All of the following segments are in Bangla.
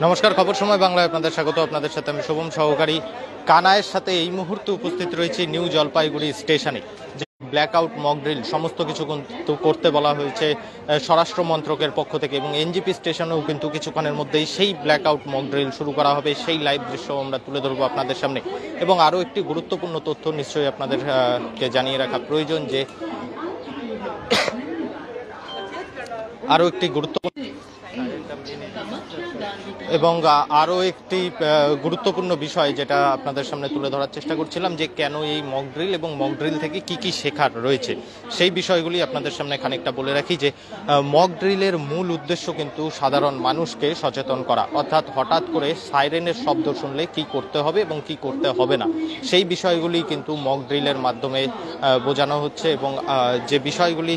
নমস্কার, খবর সময় বাংলায় আপনাদের স্বাগত। আপনাদের সাথে আমি শুভম সহকারী। কানাইয়ের সাথে এই মুহূর্তে উপস্থিত রয়েছে নিউ জলপাইগুড়ি স্টেশনে। যে ব্ল্যাকআউট মক ড্রিল সমস্ত কিছু কিন্তু করতে বলা হয়েছে স্বরাষ্ট্র মন্ত্রকের পক্ষ থেকে, এবং এনজিপি স্টেশনেও কিন্তু কিছুক্ষণের মধ্যেই সেই ব্ল্যাকআউট মক ড্রিল শুরু করা হবে। সেই লাইভ দৃশ্য আমরা তুলে ধরবো আপনাদের সামনে। এবং আরও একটি গুরুত্বপূর্ণ তথ্য নিশ্চয়ই আপনাদেরকে জানিয়ে রাখা প্রয়োজন, যে আরও একটি গুরুত্বপূর্ণ বিষয় যেটা আপনাদের সামনে তুলে ধরার চেষ্টা করছিলাম, যে কেন এই মক ড্রিল এবং মক ড্রিল থেকে কি কি শেখার রয়েছে সেই বিষয়গুলি আপনাদের সামনে খানিকটা বলে রাখি। যে মক ড্রিলের মূল উদ্দেশ্য কিন্তু সাধারণ মানুষকে সচেতন করা, অর্থাৎ হঠাৎ করে সাইরেনের শব্দ শুনলে কি করতে হবে এবং কি করতে হবে না সেই বিষয়গুলি কিন্তু মক ড্রিলের মাধ্যমে বোঝানো হচ্ছে। এবং যে বিষয়গুলি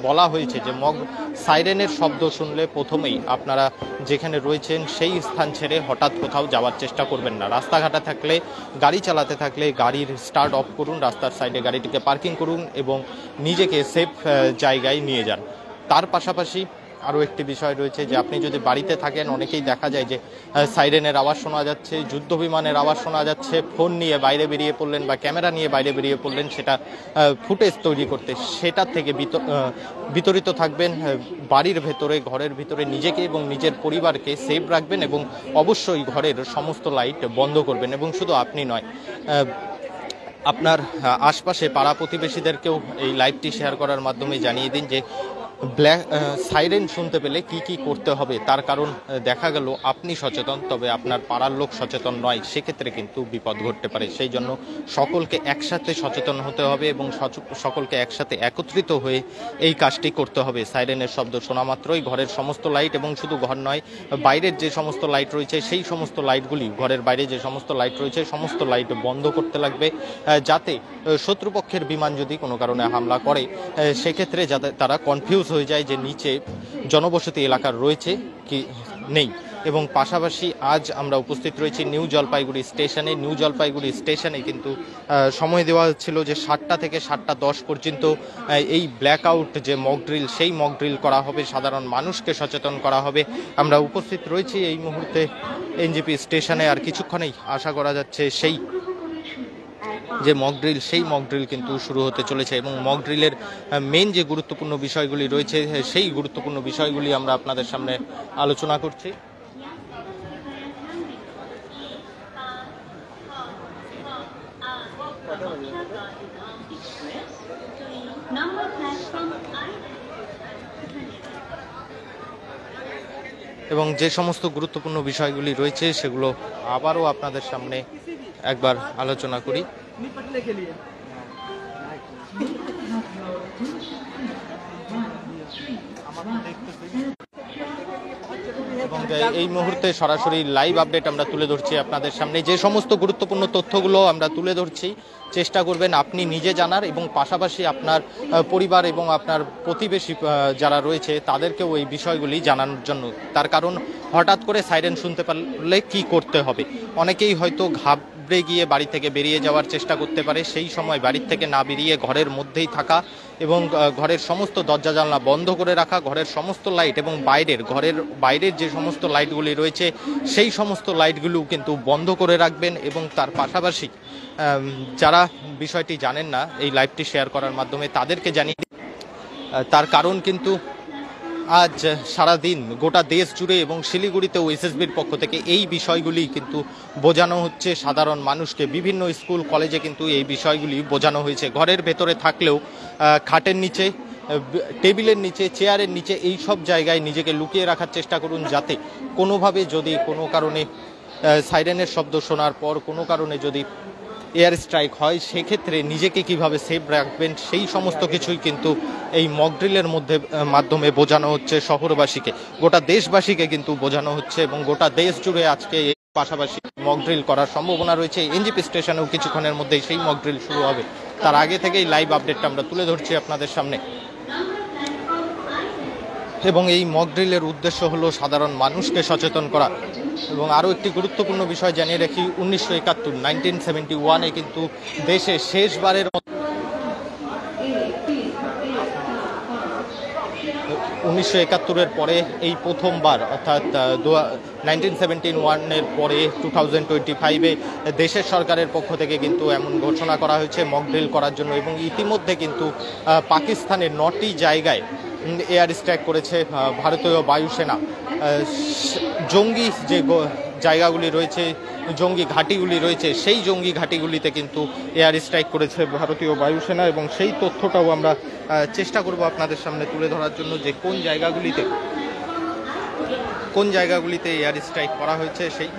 বলা হয়েছে, যে সাইরেনের শব্দ শুনলে প্রথমেই আপনারা যেখানে রয়েছেন সেই স্থান ছেড়ে হঠাৎ কোথাও যাওয়ার চেষ্টা করবেন না। রাস্তাঘাটে থাকলে, গাড়ি চালাতে থাকলে গাড়ির স্টার্ট অফ করুন, রাস্তার সাইডে গাড়িটিকে পার্কিং করুন এবং নিজেকে সেফ জায়গায় নিয়ে যান। তার পাশাপাশি আরও একটি বিষয় রয়েছে, যে আপনি যদি বাড়িতে থাকেন, অনেকেই দেখা যায় যে সাইরেনের আওয়াজ শোনা যাচ্ছে, যুদ্ধ বিমানের আওয়াজ শোনা যাচ্ছে, ফোন নিয়ে বাইরে বেরিয়ে পড়লেন বা ক্যামেরা নিয়ে বাইরে বেরিয়ে পড়লেন সেটা ফুটেজ তৈরি করতে। সেটার থেকে বিতরিত থাকবেন। বাড়ির ভেতরে, ঘরের ভিতরে নিজেকে এবং নিজের পরিবারকে সেফ রাখবেন এবং অবশ্যই ঘরের সমস্ত লাইট বন্ধ করবেন। এবং শুধু আপনি নয়, আপনার আশপাশে পাড়া প্রতিবেশীদেরকেও এই লাইভটি শেয়ার করার মাধ্যমে জানিয়ে দিন যে সাইরেন শুনতে পেলে কি কি করতে হবে। তার কারণ দেখা গেল আপনি সচেতন, তবে আপনার পাড়ার লোক সচেতন নয়, সেক্ষেত্রে কিন্তু বিপদ ঘটতে পারে। সেই জন্য সকলকে একসাথে সচেতন হতে হবে এবং সকলকে একসাথে একত্রিত হয়ে এই কাজটি করতে হবে। সাইরেনের শব্দ শোনা মাত্রই ঘরের সমস্ত লাইট, এবং শুধু ঘর নয়, বাইরের যে সমস্ত লাইট রয়েছে সেই সমস্ত লাইটগুলি, ঘরের বাইরে যে সমস্ত লাইট রয়েছে সমস্ত লাইট বন্ধ করতে লাগবে, যাতে শত্রুপক্ষের বিমান যদি কোনো কারণে হামলা করে সেক্ষেত্রে যাতে তারা কনফিউজ হয়ে যায় যে নিচে জনবসতি এলাকার রয়েছে কি নেই। এবং পাশাপাশি আজ আমরা উপস্থিত রয়েছি নিউ জলপাইগুড়ি স্টেশনে। নিউ জলপাইগুড়ি স্টেশনে কিন্তু সময় দেওয়া ছিল যে 7টা থেকে 7টা 10 পর্যন্ত এই ব্ল্যাকআউট যে মক ড্রিল, সেই মক ড্রিল করা হবে, সাধারণ মানুষকে সচেতন করা হবে। আমরা উপস্থিত রয়েছি এই মুহূর্তে এনজিপি স্টেশনে। আর কিছুক্ষণেই আশা করা যাচ্ছে সেই যে মক ড্রিল, সেই মক ড্রিল কিন্তু শুরু হতে চলেছে। এবং মক ড্রিলের মেন যে গুরুত্বপূর্ণ বিষয়গুলি রয়েছে সেই গুরুত্বপূর্ণ বিষয়গুলি আমরা আপনাদের সামনে আলোচনা করছি। এবং যে সমস্ত গুরুত্বপূর্ণ বিষয়গুলি রয়েছে সেগুলো আবারও আপনাদের সামনে একবার আলোচনা করি। এবং এই মুহূর্তে সরাসরি লাইভ আপডেট আমরা তুলে ধরছি আপনাদের সামনে। যে সমস্ত গুরুত্বপূর্ণ তথ্যগুলো আমরা তুলে ধরছি, চেষ্টা করবেন আপনি নিজে জানার, এবং পাশাপাশি আপনার পরিবার এবং আপনার প্রতিবেশী যারা রয়েছে তাদেরকেও এই বিষয়গুলি জানানোর জন্য। তার কারণ হঠাৎ করে সাইরেন শুনতে পারলে কি করতে হবে। অনেকেই হয়তো ঘাবড়ে গিয়ে বাড়ি থেকে বেরিয়ে যাওয়ার চেষ্টা করতে পারে। সেই সময় বাড়ির থেকে না বেরিয়ে ঘরের মধ্যেই থাকা এবং ঘরের সমস্ত দরজা জানলা বন্ধ করে রাখা, ঘরের সমস্ত লাইট এবং ঘরের বাইরের যে সমস্ত লাইটগুলি রয়েছে সেই সমস্ত লাইটগুলো কিন্তু বন্ধ করে রাখবেন। এবং তার পাশাপাশি যারা বিষয়টি জানেন না, এই লাইভটি শেয়ার করার মাধ্যমে তাদেরকে জানিয়ে তার কারণ কিন্তু আজ সারাদিন গোটা দেশ জুড়ে এবং শিলিগুড়িতেও এসএসবির পক্ষ থেকে এই বিষয়গুলি কিন্তু বোঝানো হচ্ছে সাধারণ মানুষকে। বিভিন্ন স্কুল কলেজে কিন্তু এই বিষয়গুলি বোঝানো হয়েছে। ঘরের ভেতরে থাকলেও খাটের নিচে, টেবিলের নিচে, চেয়ারের নিচে এই সব জায়গায় নিজেকে লুকিয়ে রাখার চেষ্টা করুন, যাতে কোনোভাবে যদি কোনো কারণে সাইরেনের শব্দ শোনার পর কোনো কারণে যদি এয়ার স্ট্রাইক হয় সেক্ষেত্রে নিজেকে কিভাবে সেফ রাখবেন সেই সমস্ত কিছুই কিন্তু এই মক ড্রিলের মাধ্যমে বোঝানো হচ্ছে শহরবাসীকে, গোটা দেশবাসীকে কিন্তু বোঝানো হচ্ছে। এবং গোটা দেশ জুড়ে আজকে এই পাশাপাশি মক ড্রিল করার সম্ভাবনা রয়েছে। এনজিপি স্টেশনেও কিছুক্ষণের মধ্যেই সেই মক ড্রিল শুরু হবে। তার আগে থেকেই লাইভ আপডেটটা আমরা তুলে ধরছি আপনাদের সামনে। এবং এই মক ড্রিলের উদ্দেশ্য হলো সাধারণ মানুষকে সচেতন করা। এবং আরও একটি গুরুত্বপূর্ণ বিষয় জানিয়ে রাখি, 1971 কিন্তু দেশে শেষবারের 1971-এর পরে এই প্রথমবার, অর্থাৎ 1971-এর পরে 2025-এ দেশের সরকারের পক্ষ থেকে কিন্তু এমন ঘোষণা করা হয়েছে মক ড্রিল করার জন্য। এবং ইতিমধ্যে কিন্তু পাকিস্তানের 9টি জায়গায় এয়ার স্ট্রাইক করেছে ভারতীয় বায়ুসেনা। জঙ্গি যে জায়গাগুলি রয়েছে, জঙ্গি ঘাঁটিগুলি রয়েছে, সেই জঙ্গি ঘাঁটিগুলিতে কিন্তু এয়ার স্ট্রাইক করেছে ভারতীয় বায়ুসেনা। এবং সেই তথ্যটাও আমরা চেষ্টা করব আপনাদের সামনে তুলে ধরার জন্য যে কোন জায়গাগুলিতে এয়ার স্ট্রাইক করা হয়েছে। সেই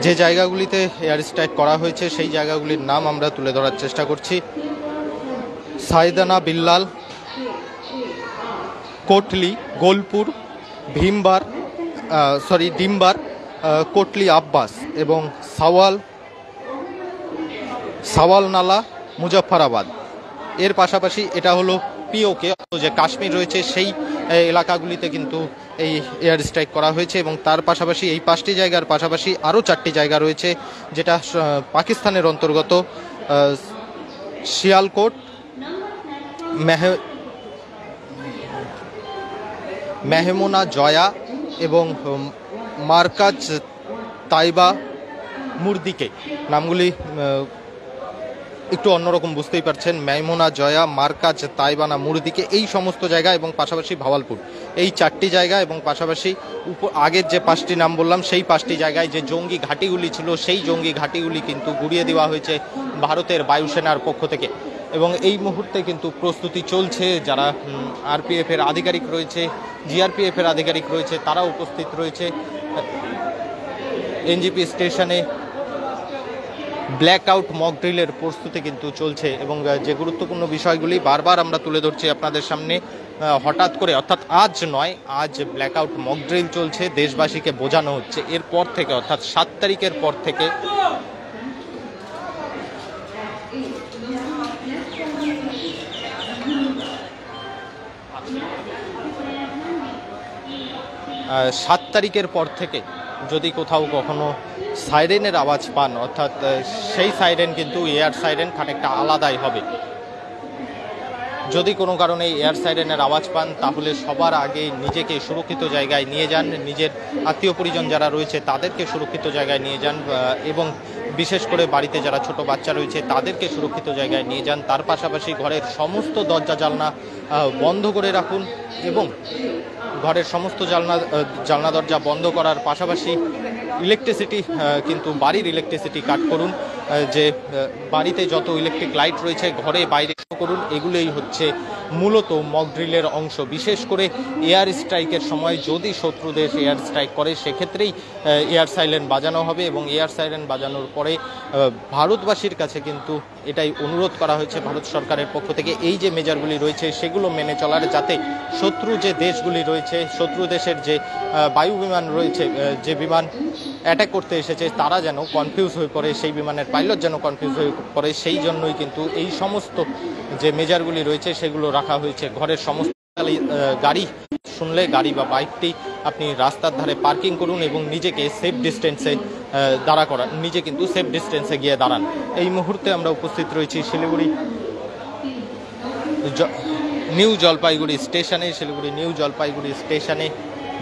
যে জায়গাগুলিতে এয়ার স্ট্রাইক করা হয়েছে সেই জায়গাগুলির নাম আমরা তুলে ধরার চেষ্টা করছি। সাইদানা বিল্লাল, কোটলি, গোলপুর, ডিম্বার, কোটলি আব্বাস এবং সাওয়াল নালা, মুজফ্ফরাবাদ। এর পাশাপাশি এটা হলো পিওকে, যে কাশ্মীর রয়েছে সেই এলাকাগুলিতে কিন্তু এই এয়ার স্ট্রাইক করা হয়েছে। এবং তার পাশাপাশি এই 5টি জায়গার পাশাপাশি আরও 4টি জায়গা রয়েছে যেটা পাকিস্তানের অন্তর্গত। শিয়ালকোট, মেহমুনা জয়া এবং মার্কাজ তাইবা মুর্দিকে। নামগুলি একটু অন্যরকম, বুঝতেই পারছেন। মেহমুনা জয়া, মার্কাজ তাইবানা মুর্দিকে, এই সমস্ত জায়গা এবং পাশাপাশি ভাওয়ালপুর, এই 4টি জায়গা এবং পাশাপাশি আগের যে 5টি নাম বললাম সেই 5টি জায়গায় যে জঙ্গি ঘাঁটিগুলি ছিল সেই জঙ্গি ঘাঁটিগুলি কিন্তু গুড়িয়ে দেওয়া হয়েছে ভারতের বায়ুসেনার পক্ষ থেকে। এবং এই মুহূর্তে কিন্তু প্রস্তুতি চলছে। যারা আরপিএফের আধিকারিক রয়েছে, জিআরপিএফের আধিকারিক রয়েছে, তারা উপস্থিত রয়েছে এনজিপি স্টেশনে। ব্ল্যাক আউট মক ড্রিলের প্রস্তুতি কিন্তু চলছে। এবং যে গুরুত্বপূর্ণ বিষয়গুলি বারবার আমরা তুলে ধরছি আপনাদের সামনে, হঠাৎ করে, অর্থাৎ আজ নয়, আজ ব্ল্যাক আউট মক ড্রিল চলছে। দেশবাসীকে বোঝানো হচ্ছে এরপর থেকে, অর্থাৎ 7 তারিখের পর থেকে 7 তারিখের পর থেকে যদি কোথাও কখনো সাইরেনের আওয়াজ পান, অর্থাৎ সেই সাইরেন কিন্তু এয়ার সাইরেন খানিকটা আলাদাই হবে। যদি কোনো কারণে এয়ার সাইরেনের আওয়াজ পান তাহলে সবার আগে নিজেকে সুরক্ষিত জায়গায় নিয়ে যান, নিজের আত্মীয় পরিজন যারা রয়েছে তাদেরকে সুরক্ষিত জায়গায় নিয়ে যান এবং বিশেষ করে বাড়িতে যারা ছোট বাচ্চা রয়েছে তাদেরকে সুরক্ষিত জায়গায় নিয়ে যান। তার পাশাপাশি ঘরের সমস্ত দরজা জানলা বন্ধ করে রাখুন এবং ঘরের সমস্ত জানলা দরজা বন্ধ করার পাশাপাশি ইলেকট্রিসিটি কিন্তু বাড়ির ইলেকট্রিসিটি কাট করুন। যে বাড়িতে যত ইলেকট্রিক লাইট রয়েছে ঘরে বাইরে করুন। এগুলোই হচ্ছে মূলত মক ড্রিলের অংশ। বিশেষ করে এয়ার স্ট্রাইকের সময় যদি শত্রু দেশ এয়ার স্ট্রাইক করে সেক্ষেত্রেই এয়ার সাইরেন বাজানো হবে। এবং এয়ার সাইরেন বাজানোর পরে ভারতবাসীর কাছে কিন্তু এটাই অনুরোধ করা হয়েছে ভারত সরকারের পক্ষ থেকে, এই যে মেজারগুলি রয়েছে সেগুলো মেনে চলার, যাতে শত্রু যে দেশগুলি রয়েছে, শত্রু দেশের যে বায়ু বিমান রয়েছে, যে বিমান অ্যাটাক করতে এসেছে তারা যেন কনফিউজ হয়ে পড়ে, সেই বিমানের পাইলট যেন কনফিউজ হয়ে পড়ে, সেই জন্যই কিন্তু এই সমস্ত যে মেজারগুলি রয়েছে সেগুলো রাখা হয়েছে। ঘরের সমস্ত গাড়ি শুনলে গাড়ি বা বাইকটি আপনি রাস্তার ধারে পার্কিং করুন এবং নিজেকে সেফ ডিস্টেন্সে দাঁড়া করান, নিজে কিন্তু সেফ ডিস্টেন্সে গিয়ে দাঁড়ান। এই মুহূর্তে আমরা উপস্থিত রয়েছি শিলিগুড়ি নিউ জলপাইগুড়ি স্টেশনে।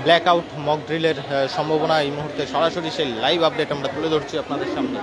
ব্ল্যাক আউট মক ড্রিলের সম্ভাবনা এই মুহূর্তে সরাসরি সেই লাইভ আপডেট আমরা তুলে ধরছি আপনাদের সামনে।